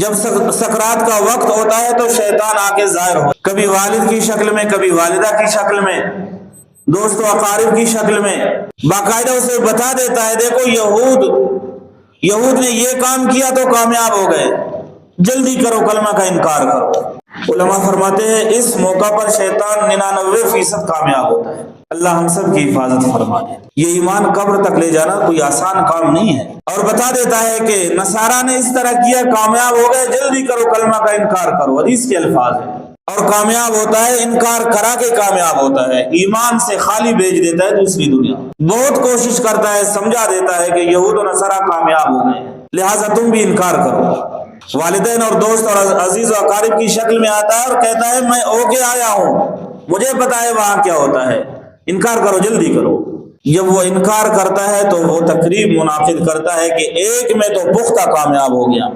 جب سکرات کا وقت ہوتا ہے تو شیطان آ کے ظاہر ہو، کبھی والد کی شکل میں، کبھی والدہ کی شکل میں، دوست و اقارب کی شکل میں، باقاعدہ اسے بتا دیتا ہے دیکھو یہود نے یہ کام کیا تو کامیاب ہو گئے، جلدی کرو کلمہ کا انکار کرو۔ علماء فرماتے ہیں اس موقع پر شیطان 99% کامیاب ہوتا ہے۔ اللہ ہم سب کی حفاظت فرمائے۔ یہ ایمان قبر تک لے جانا کوئی آسان کام نہیں ہے، اور بتا دیتا ہے کہ نصارہ نے اس طرح کیا، کامیاب ہو گئے، جلدی کرو کلمہ کا انکار کرو، حدیث کے الفاظ ہیں۔ اور کامیاب ہوتا ہے، انکار کرا کے کامیاب ہوتا ہے، ایمان سے خالی بھیج دیتا ہے دوسری دنیا۔ بہت کوشش کرتا ہے، سمجھا دیتا ہے کہ یہود و نصارہ کامیاب ہو گئے، لہٰذا تم بھی انکار کرو۔ والدین اور دوست اور عزیز و اقارب کی شکل میں آتا ہے اور کہتا ہے میں ہو کے آیا ہوں، مجھے پتا ہے وہاں کیا ہوتا ہے، انکار کرو، جلدی کرو۔ جب وہ انکار کرتا ہے تو وہ تقریب منعقد کرتا ہے کہ ایک میں تو پختہ کامیاب ہو گیا۔